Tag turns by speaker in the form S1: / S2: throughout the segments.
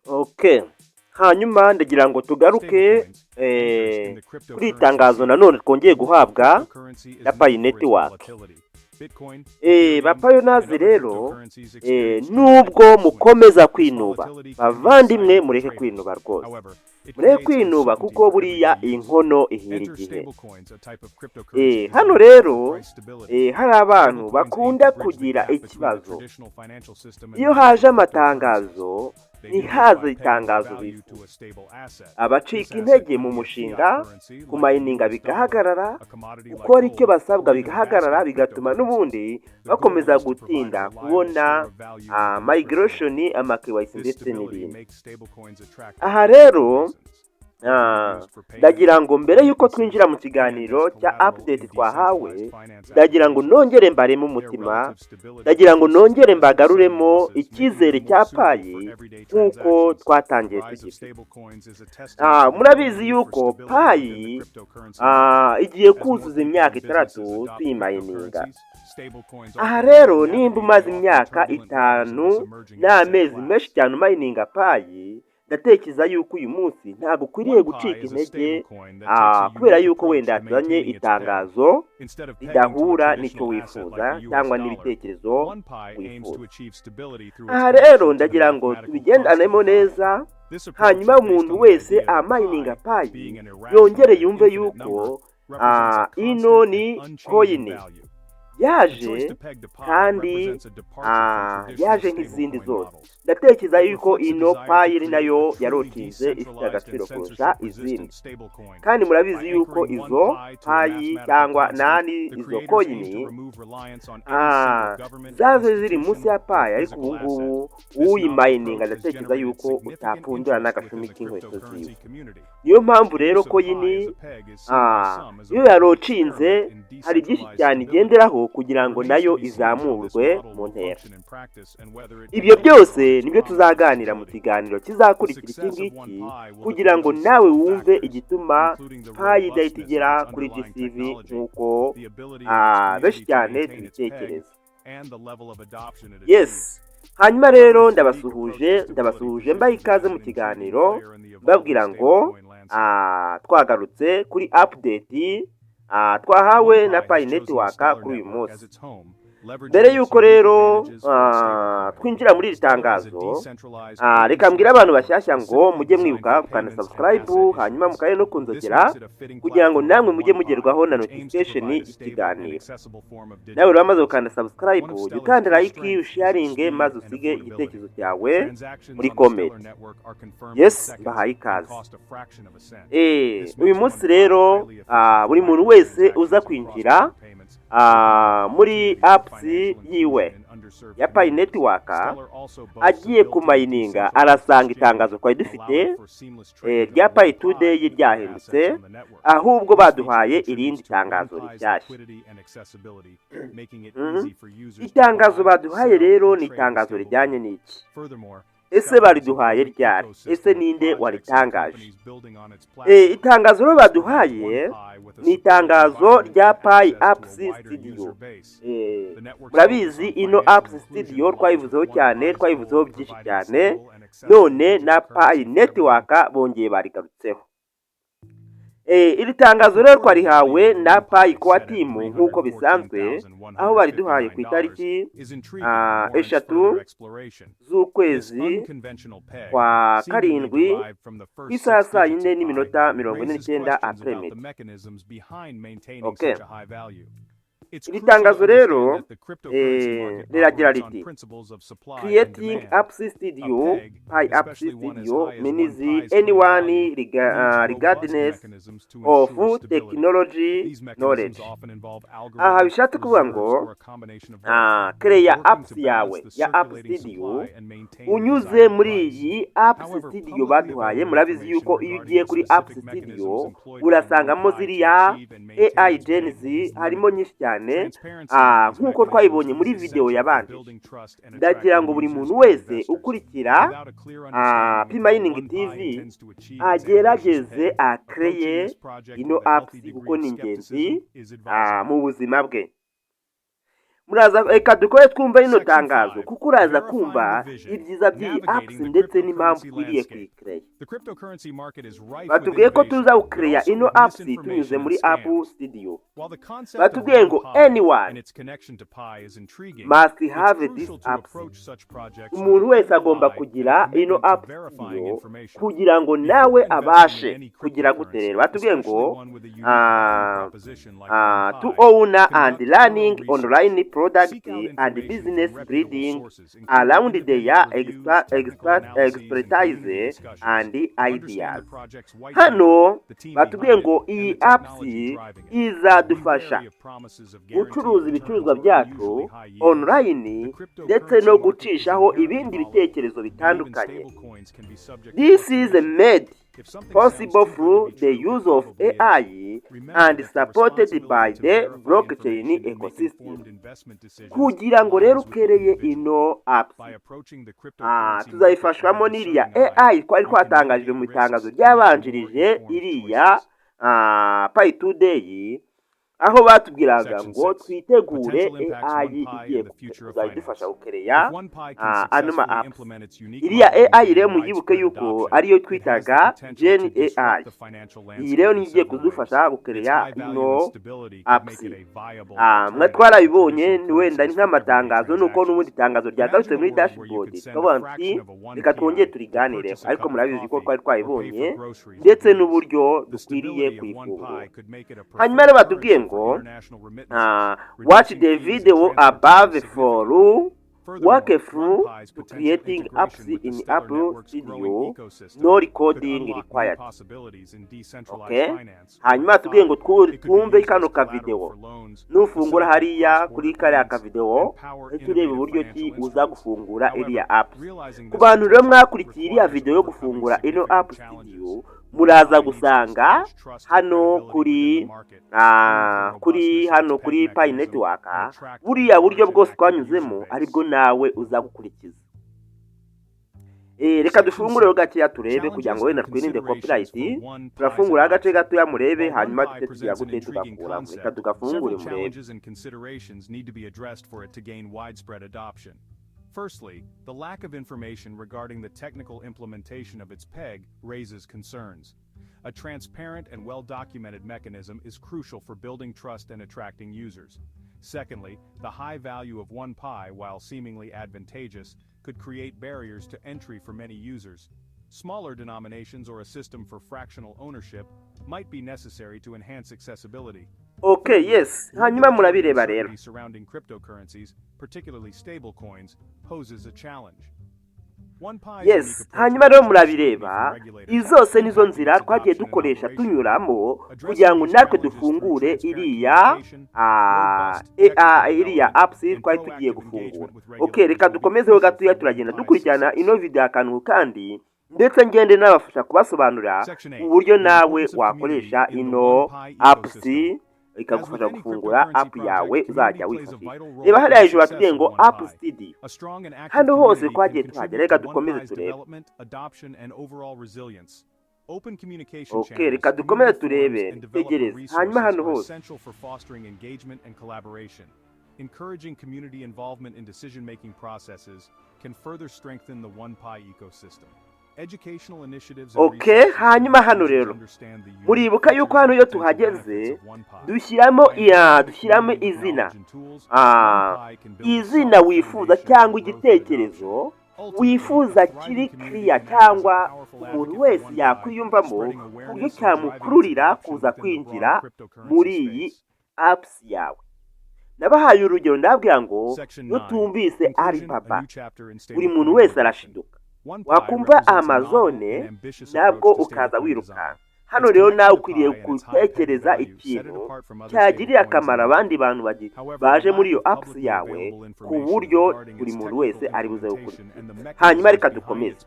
S1: Okay. Hanyuma ndagira ngo tugaruke kuri itangazo nanone twongeye guhabwa na Pi Network. Bapayonazi rero nubwo mukomeza kwinuba bavandimwe mureke kwinuba rwose, mureke kwinuba kuko buriya inkono ihira igihe. Hano rero hari abantu bakunda kugira ikibazo iyo haje amatangazo ntihaze itangazo bifuza, abacika intege mu mushinga kumayininga bigahagarara, gukora icyo basabwa bigahagarara, bigatuma n'ubundi bakomeza gutinda kubona migration, amakiwayisi ndetse n'ibindi. Aha rero ndagira ngo mbere yuko twinjira mu kiganiro cya update twahawe, ndagira ngo nongere mbaremo umutima, ndagira ngo nongere mbagaruremo icyizere cya Pi nk'uko twatangiye tugira. Murabizi yuko Pi igiye kuzuza imyaka 3 tuyimayininga. Aha rero nimba umaze imyaka 5 n'amezi menshi cyane umayininga Pi, ndatekereza yuko uyu munsi ntabwo ukwiriye gucika intege kubera yuko wenda yazanye itangazo ridahura n'icyo wifuza cyangwa n'ibitekerezo wifuza. Aha rero ndagira ngo tubigendanemo neza, hanyuma umuntu wese amayininga Pi yongere yumve yuko ino ni coin yaje kandi yaje nk'izindi zose. Ndatekereza yuko ino Pi nayo yarotinze ifite agaciro kurusha izindi, kandi murabizi yuko izo Pi cyangwa izo coin zaje ziri munsi ya Pi, ariko ubu ngubu uyimayininga ndatekereza yuko utapfundura n'agashumi k'inkweto ziwe. Niyo mpamvu rero coin iyo yarocinze hari byinshi cyane igenderaho kugira ngo nayo izamurwe mu ntera. Ibyo byose nibyo tuzaganira mu kiganiro kizakurikira iki ngiki, kugira ngo nawe wumve igituma Pi idahita igera kuri GCV nk'uko benshi cyane tubitekereza. Yes. Hanyuma rero ndabasuhuje mbaye ikaze mu kiganiro, babwira ngo twagarutse kuri update twahawe na Pi Network kuri uyu munsi. Mbere yuko rero twinjira muri iri tangazo, reka mbwira abantu bashyashya ngo mujye mwibuka gukanda subscribe, hanyuma mukaye no kunzogera kugira ngo namwe mujye mugerwaho na notification y'ikiganiro. Nawe uramaze gukanda subscribe, ukanda like, usharinge, maze usige igitekerezo cyawe muri comment. Yes, bahaye ikaze. Uyu munsi rero buri muntu wese uza kwinjira muri apps yiwe ya Pi Network agiye kumayininga arasanga itangazo twari dufite rya Pi Today ryahindutse, ahubwo baduhaye irindi tangazo rishyashya. Itangazo baduhaye rero ni itangazo rijyanye n'iki? Ese bariduhaye ryari? Ese ninde waritangaje? Itangazo rero baduhaye ni itangazo rya Pi Apps Studio. Murabizi ino Apps Studio twayivuzeho cyane, twayivuzeho byinshi cyane, none na Pi Network bongeye barigarutseho. Iri tangazo rero twarihawe na Pi Core Team nk'uko bisanzwe, aho bariduhaye ku itariki 3 z'ukwezi kwa karindwi ku isaha 4:49 après-midi. Okay. Iri tangazo rero riragira riti creating apps studio, Pi apps studio means anyone regardless of technology knowledge. Aha bishatse kuvuga ngo create apps yawe ya app studio unyuze muri iyi app studio baduhaye. Murabizi yuko iyo ugiye kuri app studio urasangamo ziriya AI Gen, harimo nyinshi cyane nk'uko twayibonye muri video yabanje. Ndagira ngo buri muntu wese ukurikira Pi Mining TV agerageze akreye ino apps kuko ni ingenzi mu buzima bwe. muraza reka dukore twumva rino tangazo kuko uraza kumva ibyiza by'iyi apps ndetse n'impamvu twiriye kuyikreye. Batubwiye ko tuza gukraya ino apps tunyuze muri App Studio. Batubwiye ngo anyone must have this apps. Umuntu wese agomba kugira ino app studio kugira ngo nawe abashe kugira gute rero. Batubwiye ngo to own and learning online products and business building around their expertise and ideas. Hano batubwiye ngo iyi apps izadufasha gucuruza ibicuruzwa byacu online ndetse no gucishaho ibindi bitekerezo bitandukanye. This is made possible through the use of AI and supported by the blockchain ecosystem. Kugira ngo rero ukereye ino apps tuzayifashwamo n'iriya AI twari twatangajwe mu itangazo ryabanjirije iriya Pay Today, aho batubwiraga ngo twitegure AI igiye kuzadufasha gukereya anuma apps. Iriya AI rero muyibuke yuko ariyo twitaga Gen AI. Iyi rero nigiye kudufasha gukereya ino apps. Mwe twarabibonye wenda ni nk'amatangazo nuko n'ubundi tangazo ryagarutse muri dashboard tukavuga nti reka twongeye turiganire, ariko murabizi ko twari twayibonye ndetse n'uburyo dukwiriye kuyifungura. Hanyuma rero batubwiye ngo watch the video above for work through to creating apps in Apple Studio, no recording required. Okay? Hanyuma tubwiye ngo twumve kano ka video. Nufungura hariya kuri kariya ka video, turebe uburyo ki uza gufungura iriya apps. Ku bantu rero mwakurikiye iriya video yo gufungura ino App Studio, muraza gusanga hano kuri Pi Network buriya buryo bwose twanyuzemo aribwo nawe uza gukurikiza. Reka dufungure gakeya turebe kugira ngo wenda twirinde copyright. Turafungura agace gato ya murebe hanyuma tutetugira gute tugakura. Reka tugafungure murebe.
S2: Firstly, the lack of information regarding the technical implementation of its PEG raises concerns. A transparent and well-documented mechanism is crucial for building trust and attracting users. Secondly, the high value of 1Pi, while seemingly advantageous, could create barriers to entry for many users. Smaller denominations or a system for fractional ownership might be necessary to enhance accessibility.
S1: Okay, yes. Hanyuma murabireba rero.
S2: Surrounding cryptocurrencies, particularly stablecoins, poses a challenge.
S1: Yes, hanyuma rero murabireba, izose nizo nzira twagiye dukoresha tunyuramo kugira ngo natwe dufungure iriya apps twari tugiye gufungura. Okay, reka dukomezeho gatoya turagenda dukurikirana ino video akantu kandi ndetse ngende nabafasha kubasobanurira uburyo nawe wakoresha ino apps ikagufasha gufungura app yawe uzajya wifashisha. Reba hariya hejuru batubwiye ngo App Studio. Hano hose twagiye tuhagera, reka dukomeze turebe. Okay, reka dukomeze turebe, tegereze. Hanyuma hano hose
S2: encouraging community involvement in decision-making processes can further strengthen the 1Pi ecosystem.
S1: Okay, hanyuma hano rero muribuka yuko hano iyo tuhageze dushyiramo izina wifuza cyangwa igitekerezo wifuza kiri clear cyangwa umuntu wese yakwiyumvamo kuburyo cyamukururira kuza kwinjira muri iyi apps yawe. Nabahaye urugero ndabwira ngo iyo tumvise Alibaba buri muntu wese arashiduka. Wakumva Amazone nabwo ukaza wiruka. Hano rero nawe ukwiriye gutekereza ikintu cyagirira akamaro abandi bantu baje muri iyo apps yawe ku buryo buri muntu wese ari buze gukurikira. Hanyuma reka dukomeze.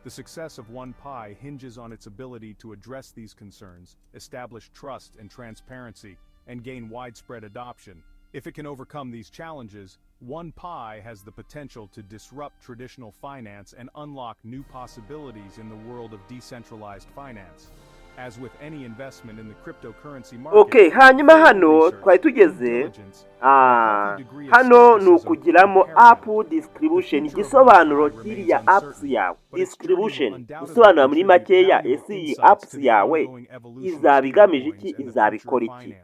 S2: The success of 1Pi hinges on its ability to address these concerns, establish trust and transparency, and gain widespread adoption. If it can overcome these challenges, 1Pi has the potential to disrupt traditional finance and unlock new possibilities in the world of decentralized finance. As with any investment in the cryptocurrency
S1: Okay,
S2: market,
S1: hanyuma hano
S2: research,
S1: twari
S2: due
S1: tugeze
S2: diligence, and a healthy degree of
S1: hano ni
S2: skepticism
S1: ukugiramo
S2: compare
S1: app
S2: them.
S1: distribution,
S2: The future of
S1: igisobanuro
S2: yaduhaye
S1: kiriya
S2: remains
S1: apps
S2: uncertain,
S1: yawe.
S2: but its journey will
S1: Distribution
S2: undoubtedly
S1: gusobanura muri
S2: contribute
S1: makeya
S2: valuable
S1: ese iyi
S2: insights
S1: apps
S2: to the
S1: yawe
S2: ongoing evolution of
S1: izaba igamije iki,
S2: stablecoins and the
S1: izaba
S2: future of
S1: ikora iki.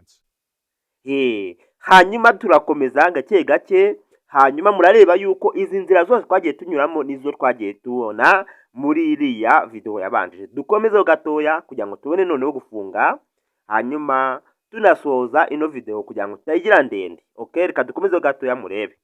S2: finance.
S1: Hanyuma turakomeza gake gake, hanyuma murareba yuko izi nzira zose twagiye tunyuramo nizo twagiye tubona muri iriya video yabanjije. Dukomezeho gatoya kugira ngo tubone noneho gufunga, hanyuma tunasoza ino video kugira ngo tutayigira ndende. Okay, reka dukomezeho gatoya murebe.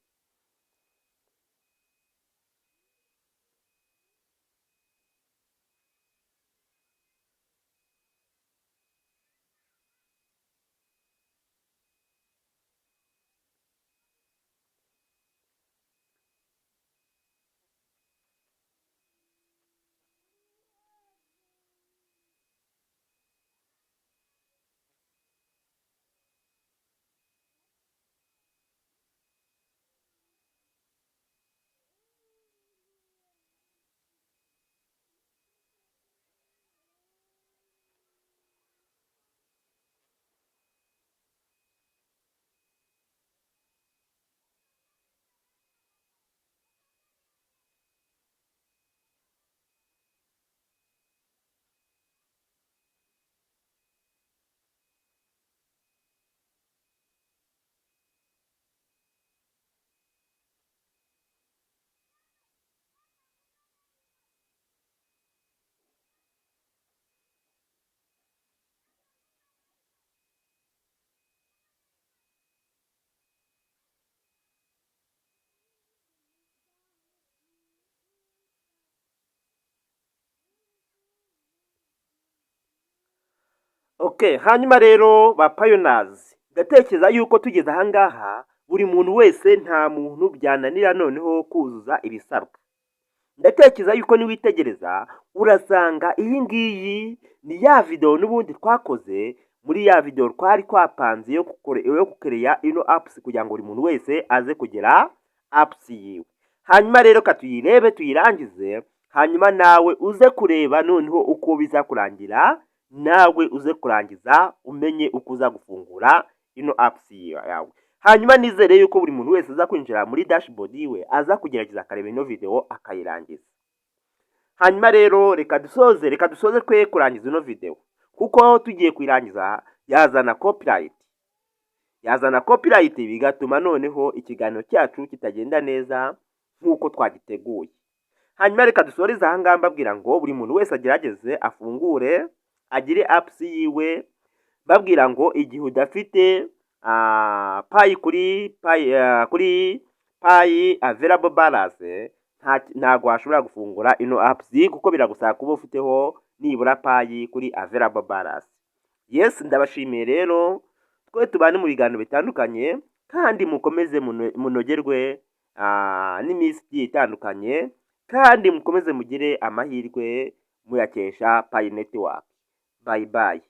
S1: Okay, hanyuma rero ba pioneers, ndatekereza yuko tugeze ahangaha buri muntu wese nta muntu byananira noneho kuzuza ibisabwa. Ndatekereza yuko niwitegereza urasanga iyi ngiyi ni ya video n'ubundi twakoze muri ya video twari twapanze yo kukereya ino apps kugira ngo buri muntu wese aze kugera apps yiwe. Hanyuma rero katuyirebe tuyirangize, hanyuma nawe uze kureba noneho uko biza kurangira, nawe uze kurangiza umenye uko uza gufungura ino apps yawe. Hanyuma nizere yuko buri muntu wese aza kwinjira muri dashboard yiwe aza kugerageza akareba ino video akayirangiza. Hanyuma rero reka dusoze twe kurangiza ino video, kuko tugiye kuyirangiza yazana copyright bigatuma noneho ikiganiro cyacu kitagenda neza nk'uko twagiteguye. Hanyuma reka dusoreze ahangaha mbabwira ngo buri muntu wese agerageze afungure agire apps yiwe, babwira ngo igihe udafite payi available balance ntago washobora gufungura ino apps kuko biragusaba kuba ufiteho nibura payi kuri available balance. Yes, ndabashimiye rero, twe tubane mu biganiro bitandukanye kandi mukomeze munogerwe n'iminsi igiye itandukanye, kandi mukomeze mugire amahirwe muyakesha Pi Network. Bye bye.